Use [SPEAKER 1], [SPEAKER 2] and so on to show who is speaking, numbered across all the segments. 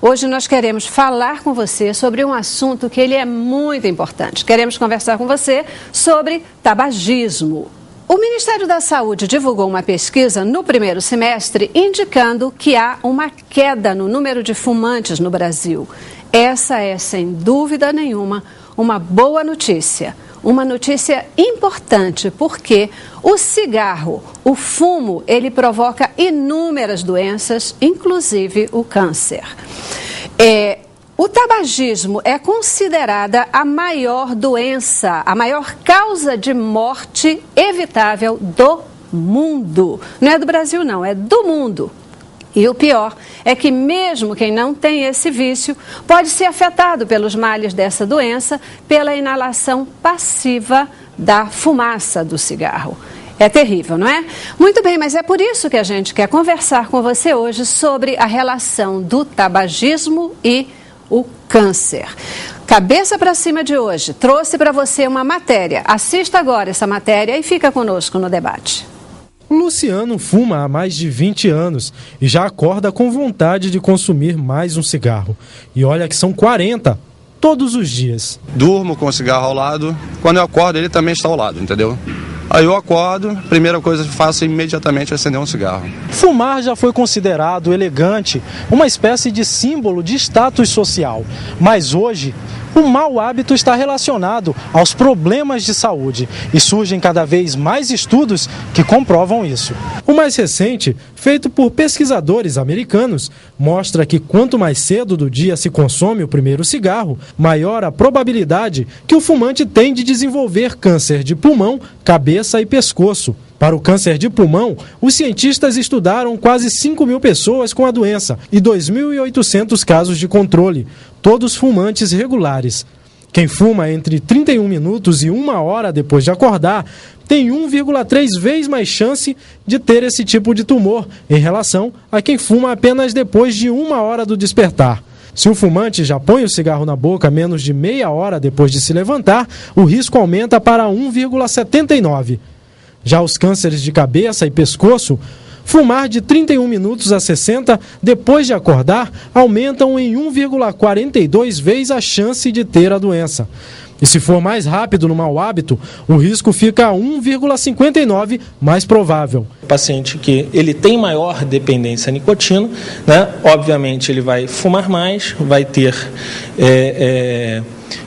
[SPEAKER 1] Hoje nós queremos falar com você sobre um assunto que ele é muito importante. Queremos conversar com você sobre tabagismo. O Ministério da Saúde divulgou uma pesquisa no primeiro semestre indicando que há uma queda no número de fumantes no Brasil. Essa é, sem dúvida nenhuma, uma boa notícia. Uma notícia importante porque o cigarro, o fumo, ele provoca inúmeras doenças, inclusive o câncer. O tabagismo é considerada a maior doença, a maior causa de morte evitável do mundo. Não é do Brasil, não, é do mundo. E o pior é que mesmo quem não tem esse vício pode ser afetado pelos males dessa doença pela inalação passiva da fumaça do cigarro. É terrível, não é? Muito bem, mas é por isso que a gente quer conversar com você hoje sobre a relação do tabagismo e o câncer. Cabeça para cima de hoje, trouxe para você uma matéria. Assista agora essa matéria e fica conosco no debate.
[SPEAKER 2] O Luciano fuma há mais de 20 anos e já acorda com vontade de consumir mais um cigarro. E olha que são 40 todos os dias.
[SPEAKER 3] Durmo com o cigarro ao lado, quando eu acordo ele também está ao lado, entendeu? Aí eu acordo, a primeira coisa que faço é imediatamente acender um cigarro.
[SPEAKER 2] Fumar já foi considerado elegante, uma espécie de símbolo de status social. Mas hoje, o mau hábito está relacionado aos problemas de saúde e surgem cada vez mais estudos que comprovam isso. O mais recente, feito por pesquisadores americanos, mostra que quanto mais cedo do dia se consome o primeiro cigarro, maior a probabilidade que o fumante tem de desenvolver câncer de pulmão, cabeça e pescoço. Para o câncer de pulmão, os cientistas estudaram quase 5.000 pessoas com a doença e 2.800 casos de controle, todos fumantes regulares. Quem fuma entre 31 minutos e 1 hora depois de acordar tem 1,3 vezes mais chance de ter esse tipo de tumor em relação a quem fuma apenas depois de 1 hora do despertar. Se o fumante já põe o cigarro na boca menos de meia hora depois de se levantar, o risco aumenta para 1,79. Já os cânceres de cabeça e pescoço, fumar de 31 minutos a 60 depois de acordar aumentam em 1,42 vezes a chance de ter a doença. E se for mais rápido no mau hábito, o risco fica a 1,59 mais provável.
[SPEAKER 4] O paciente que ele tem maior dependência à nicotina, né? Obviamente ele vai fumar mais, vai ter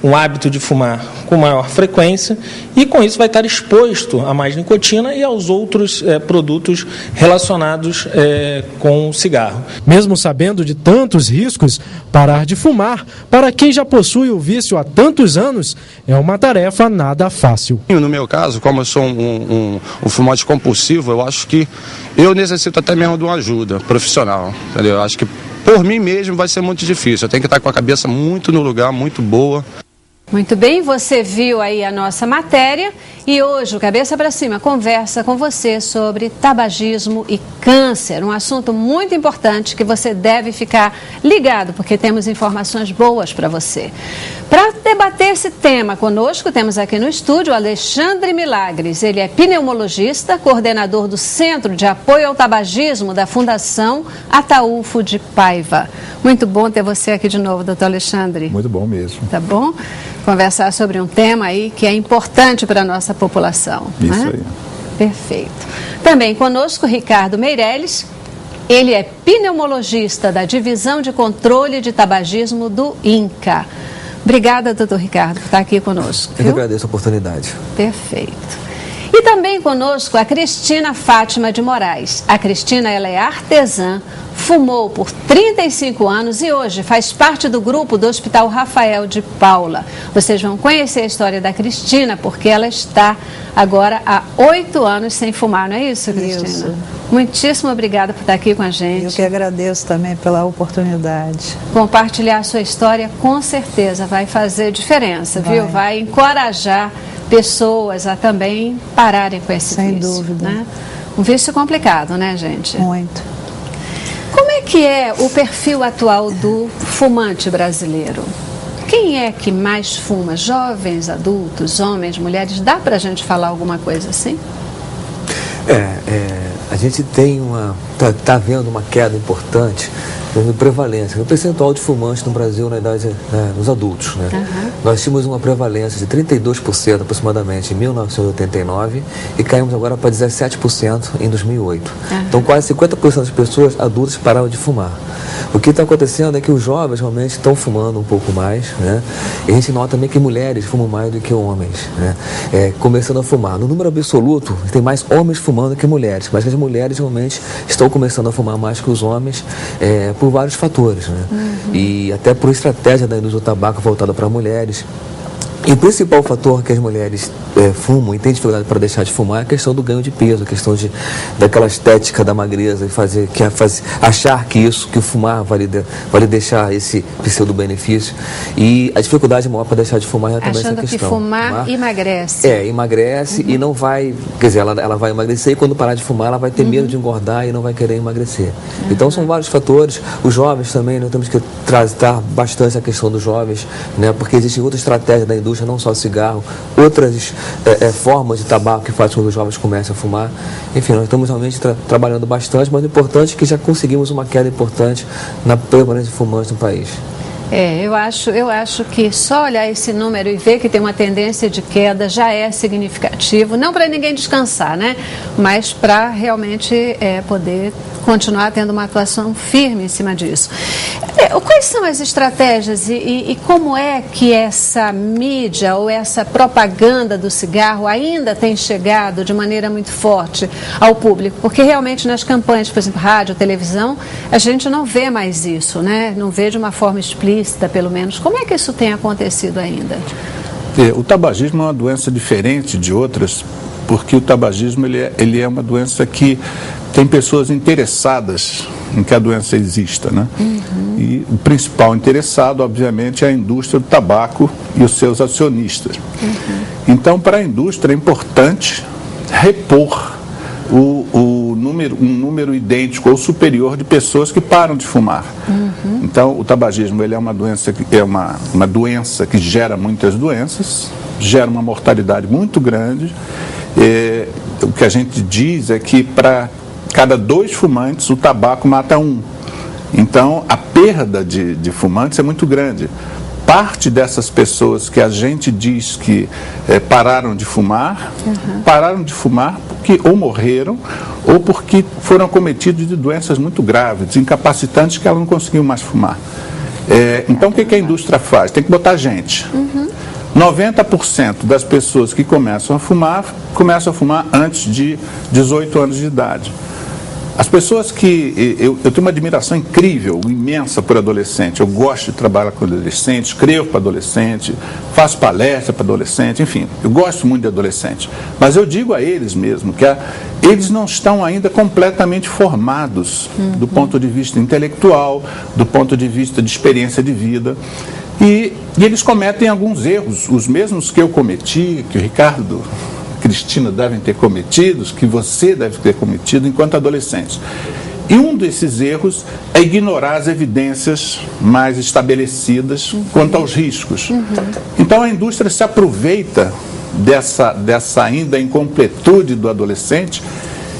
[SPEAKER 4] um hábito de fumar com maior frequência e com isso vai estar exposto a mais nicotina e aos outros produtos relacionados com o cigarro.
[SPEAKER 2] Mesmo sabendo de tantos riscos, parar de fumar, para quem já possui o vício há tantos anos, é uma tarefa nada fácil.
[SPEAKER 3] No meu caso, como eu sou um fumante compulsivo, eu acho que eu necessito até mesmo de uma ajuda profissional, entendeu? Eu acho que por mim mesmo vai ser muito difícil, eu tenho que estar com a cabeça muito no lugar, muito boa.
[SPEAKER 1] Muito bem, você viu aí a nossa matéria e hoje o Cabeça para Cima conversa com você sobre tabagismo e câncer, um assunto muito importante que você deve ficar ligado, porque temos informações boas para você. Para debater esse tema conosco, temos aqui no estúdio Alexandre Milagres. Ele é pneumologista, coordenador do Centro de Apoio ao Tabagismo da Fundação Ataulfo de Paiva. Muito bom ter você aqui de novo, doutor Alexandre.
[SPEAKER 5] Muito bom mesmo.
[SPEAKER 1] Tá bom? Conversar sobre um tema aí que é importante para a nossa população.
[SPEAKER 5] Isso,
[SPEAKER 1] né?
[SPEAKER 5] aí.
[SPEAKER 1] Perfeito. Também conosco Ricardo Meirelles, ele é pneumologista da Divisão de Controle de Tabagismo do INCA. Obrigada, doutor Ricardo, por estar aqui conosco.
[SPEAKER 6] Eu que agradeço a oportunidade.
[SPEAKER 1] Perfeito. E também conosco a Cristina Fátima de Moraes. A Cristina, ela é artesã, fumou por 35 anos e hoje faz parte do grupo do Hospital Rafael de Paula. Vocês vão conhecer a história da Cristina porque ela está agora há 8 anos sem fumar, não é isso, Cristina?
[SPEAKER 7] Isso.
[SPEAKER 1] Muitíssimo obrigada por estar aqui com a gente.
[SPEAKER 7] Eu que agradeço também pela oportunidade.
[SPEAKER 1] Compartilhar a sua história com certeza vai fazer diferença, viu? Vai encorajar pessoas a também pararem com esse vício.
[SPEAKER 7] Sem dúvida.
[SPEAKER 1] Né? Um vício complicado, né, gente?
[SPEAKER 7] Muito.
[SPEAKER 1] Como é que é o perfil atual do fumante brasileiro? Quem é que mais fuma? Jovens, adultos, homens, mulheres? Dá pra gente falar alguma coisa assim?
[SPEAKER 6] A gente tem tá vendo uma queda importante
[SPEAKER 5] de prevalência, o percentual de fumantes no Brasil na idade, nos adultos, né? Nós tínhamos uma prevalência de 32% aproximadamente em 1989 e caímos agora para 17% em 2008. Então quase 50% das pessoas adultas pararam de fumar. O que está acontecendo é que os jovens realmente estão fumando um pouco mais, né? E a gente nota também que mulheres fumam mais do que homens, né? Começando a fumar. No número absoluto, tem mais homens fumando que mulheres, mas as mulheres realmente estão começando a fumar mais que os homens por vários fatores, né? E até por estratégia da indústria do tabaco voltada para mulheres. E o principal fator que as mulheres fumam e têm dificuldade para deixar de fumar é a questão do ganho de peso, a questão daquela estética da magreza, achar que o fumar vai lhe deixar esse pseudo-benefício. E a dificuldade maior para deixar de fumar é também essa questão.
[SPEAKER 1] Achando que fumar emagrece.
[SPEAKER 5] Emagrece e não vai, quer dizer, ela vai emagrecer e quando parar de fumar ela vai ter medo de engordar e não vai querer emagrecer. Então são vários fatores. Os jovens também, nós temos que tratar bastante a questão dos jovens, né? Porque existe outra estratégia da indústria, não só cigarro, outras formas de tabaco que fazem com que os jovens comecem a fumar. Enfim, nós estamos realmente trabalhando bastante, mas o importante é que já conseguimos uma queda importante na prevalência de fumantes no país.
[SPEAKER 1] Eu acho que só olhar esse número e ver que tem uma tendência de queda já é significativo, não para ninguém descansar, né? Mas para realmente poder continuar tendo uma atuação firme em cima disso. Quais são as estratégias e como é que essa mídia ou essa propaganda do cigarro ainda tem chegado de maneira muito forte ao público? Porque realmente nas campanhas, por exemplo, rádio, televisão, a gente não vê mais isso, né? Não vê de uma forma explícita, pelo menos. Como é que isso tem acontecido ainda?
[SPEAKER 6] O tabagismo é uma doença diferente de outras, porque o tabagismo ele é uma doença que tem pessoas interessadas em que a doença exista, né? E o principal interessado, obviamente, é a indústria do tabaco e os seus acionistas. Então, para a indústria é importante repor um número idêntico ou superior de pessoas que param de fumar. Então, o tabagismo ele é uma doença que gera muitas doenças, gera uma mortalidade muito grande. O que a gente diz é que para cada 2 fumantes, o tabaco mata 1. Então, a perda de fumantes é muito grande. Parte dessas pessoas que a gente diz que pararam de fumar porque ou morreram ou porque foram acometidos de doenças muito graves, incapacitantes, que elas não conseguiam mais fumar. Então, o que a indústria faz? Tem que botar gente. 90% das pessoas que começam a fumar antes de 18 anos de idade. As pessoas que... Eu tenho uma admiração incrível, imensa por adolescente. Eu gosto de trabalhar com adolescente, escrevo para adolescente, faço palestra para adolescente, enfim, eu gosto muito de adolescente. Mas eu digo a eles mesmo que eles não estão ainda completamente formados do ponto de vista intelectual, do ponto de vista de experiência de vida. E eles cometem alguns erros, os mesmos que eu cometi, que o Ricardo... Cristina devem ter cometido, que você deve ter cometido enquanto adolescente. E um desses erros é ignorar as evidências mais estabelecidas quanto aos riscos. Então a indústria se aproveita dessa ainda incompletude do adolescente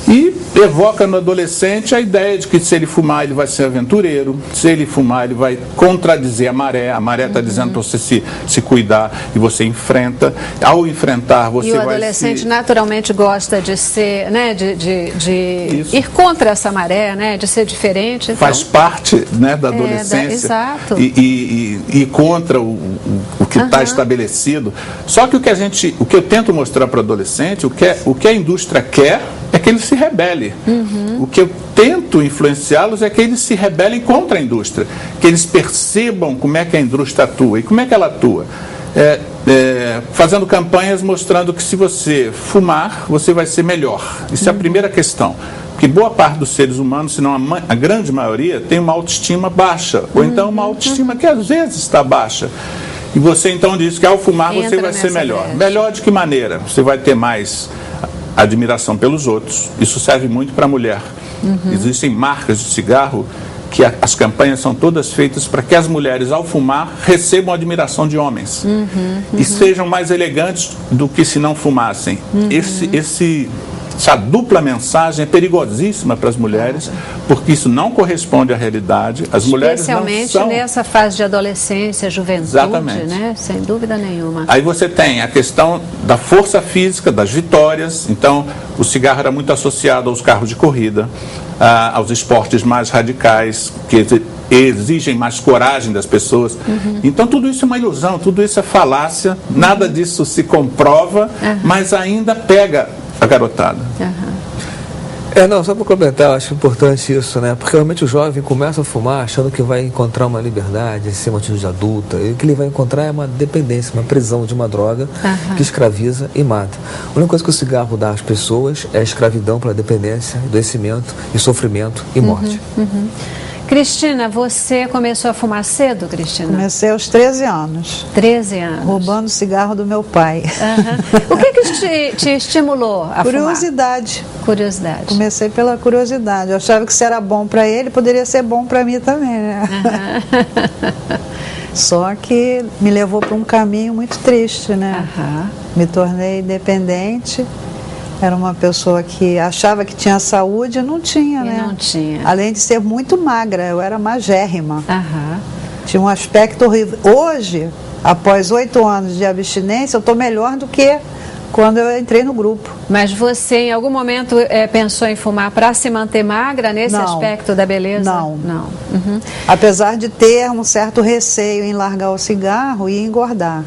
[SPEAKER 6] e evoca no adolescente a ideia de que se ele fumar ele vai ser aventureiro, se ele fumar ele vai contradizer a maré está dizendo para você se cuidar e você enfrenta, ao enfrentar você vai... E o
[SPEAKER 1] adolescente naturalmente gosta de ser, né, de ir contra essa maré, né, de ser diferente. Então... Faz
[SPEAKER 6] parte, né, da adolescência
[SPEAKER 1] exato.
[SPEAKER 6] E contra o que está estabelecido. Só que o que eu tento mostrar para o adolescente, o que a indústria quer é que ele se rebele. O que eu tento influenciá-los é que eles se rebelem contra a indústria, que eles percebam como é que a indústria atua. E como é que ela atua? Fazendo campanhas mostrando que se você fumar, você vai ser melhor. Isso é a primeira questão. Porque boa parte dos seres humanos, se não a grande maioria, tem uma autoestima baixa. Ou então uma autoestima que às vezes está baixa. E você então diz que ao fumar você vai ser melhor. Melhor de que maneira? Você vai ter mais admiração pelos outros. Isso serve muito para a mulher. Existem marcas de cigarro que as campanhas são todas feitas para que as mulheres, ao fumar, recebam a admiração de homens e sejam mais elegantes do que se não fumassem. essa dupla mensagem é perigosíssima para as mulheres, porque isso não corresponde à realidade. As mulheres não
[SPEAKER 1] especialmente
[SPEAKER 6] são...
[SPEAKER 1] nessa fase de adolescência, juventude,
[SPEAKER 6] Exatamente.
[SPEAKER 1] né? Sem dúvida nenhuma.
[SPEAKER 6] Aí você tem a questão da força física, das vitórias. Então, o cigarro era muito associado aos carros de corrida, aos esportes mais radicais, que exigem mais coragem das pessoas. Então, tudo isso é uma ilusão, tudo isso é falácia, nada disso se comprova, mas ainda pega a garotada.
[SPEAKER 5] Só para complementar, eu acho importante isso, né? Porque realmente o jovem começa a fumar achando que vai encontrar uma liberdade, ser uma atitude adulta, e o que ele vai encontrar é uma dependência, uma prisão de uma droga que escraviza e mata. A única coisa que o cigarro dá às pessoas é a escravidão pela dependência, adoecimento e sofrimento e morte.
[SPEAKER 1] Cristina, você começou a fumar cedo, Cristina?
[SPEAKER 7] Comecei aos 13 anos.
[SPEAKER 1] 13 anos.
[SPEAKER 7] Roubando o cigarro do meu pai.
[SPEAKER 1] O que te estimulou a
[SPEAKER 7] Curiosidade.
[SPEAKER 1] fumar? Curiosidade.
[SPEAKER 7] Comecei pela curiosidade. Eu achava que se era bom para ele, poderia ser bom para mim também, né? Só que me levou para um caminho muito triste, né? Me tornei independente. Era uma pessoa que achava que tinha saúde e não tinha, né?
[SPEAKER 1] Não tinha.
[SPEAKER 7] Além de ser muito magra, eu era magérrima. Tinha um aspecto horrível. Hoje, após 8 anos de abstinência, eu estou melhor do que quando eu entrei no grupo.
[SPEAKER 1] Mas você, em algum momento, pensou em fumar para se manter magra nesse aspecto da beleza?
[SPEAKER 7] Não. Apesar de ter um certo receio em largar o cigarro e engordar.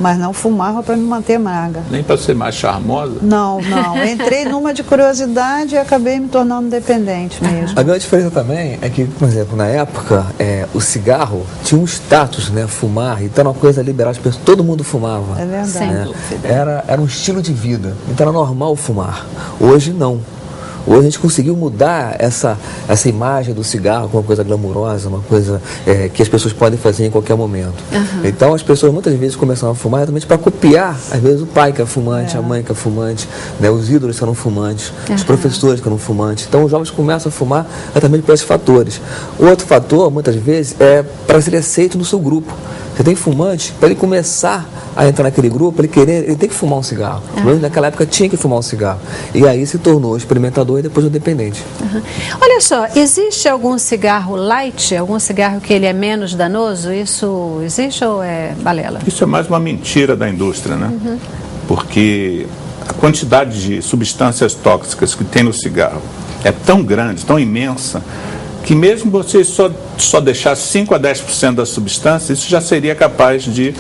[SPEAKER 7] Mas não fumava para me manter magra.
[SPEAKER 6] Nem para ser mais charmosa?
[SPEAKER 7] Não. Entrei numa de curiosidade e acabei me tornando dependente mesmo.
[SPEAKER 5] A grande diferença também é que, por exemplo, na época, o cigarro tinha um status, né? Fumar, então era uma coisa liberal, todo mundo fumava.
[SPEAKER 7] É verdade.
[SPEAKER 1] Sem
[SPEAKER 5] né?
[SPEAKER 1] dúvida.
[SPEAKER 5] Era um estilo de vida, então era normal fumar. Hoje não. Hoje a gente conseguiu mudar essa imagem do cigarro como uma coisa glamurosa, uma coisa que as pessoas podem fazer em qualquer momento. Então as pessoas muitas vezes começam a fumar exatamente para copiar, às vezes, o pai que é fumante, a mãe que é fumante, né, os ídolos que eram fumantes, os professores que eram fumantes. Então os jovens começam a fumar exatamente por esses fatores. O outro fator, muitas vezes, é para ser aceito no seu grupo. Você tem fumante, para ele começar a entrar naquele grupo, ele tem que fumar um cigarro. Naquela época tinha que fumar um cigarro. E aí se tornou experimentador e depois o dependente.
[SPEAKER 1] Olha só, existe algum cigarro light, algum cigarro que ele é menos danoso? Isso existe ou é balela?
[SPEAKER 6] Isso é mais uma mentira da indústria, né? Porque a quantidade de substâncias tóxicas que tem no cigarro é tão grande, tão imensa, que mesmo você só deixar 5 a 10% da substância, isso já seria capaz de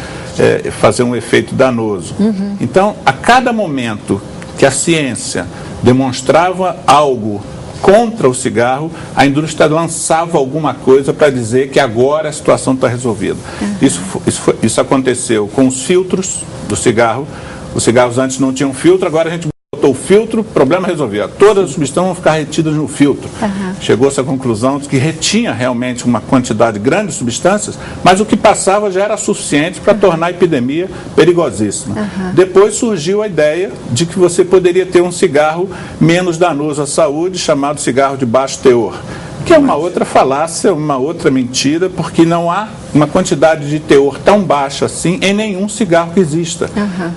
[SPEAKER 6] fazer um efeito danoso. Então, a cada momento que a ciência demonstrava algo contra o cigarro, a indústria lançava alguma coisa para dizer que agora a situação está resolvida. Isso aconteceu com os filtros do cigarro. Os cigarros antes não tinham filtro, agora a gente botou o filtro, problema resolvido. Todas as substâncias vão ficar retidas no filtro. Chegou-se à conclusão de que retinha realmente uma quantidade grande de substâncias, mas o que passava já era suficiente para tornar a epidemia perigosíssima. Depois surgiu a ideia de que você poderia ter um cigarro menos danoso à saúde, chamado cigarro de baixo teor, que é uma outra falácia, uma outra mentira, porque não há uma quantidade de teor tão baixa assim em nenhum cigarro que exista.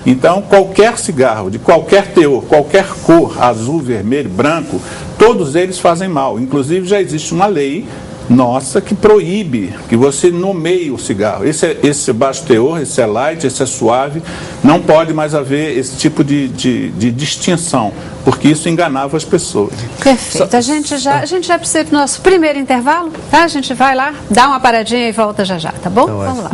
[SPEAKER 6] Então, qualquer cigarro, de qualquer teor, qualquer cor, azul, vermelho, branco, todos eles fazem mal. Inclusive, já existe uma lei nossa que proíbe que você nomeie o cigarro. Esse é baixo teor, esse é light, esse é suave. Não pode mais haver esse tipo de distinção, porque isso enganava as pessoas.
[SPEAKER 1] Perfeito. A gente já precisa ir para o nosso primeiro intervalo, tá? A gente vai lá, dá uma paradinha e volta já, tá bom? Vamos lá.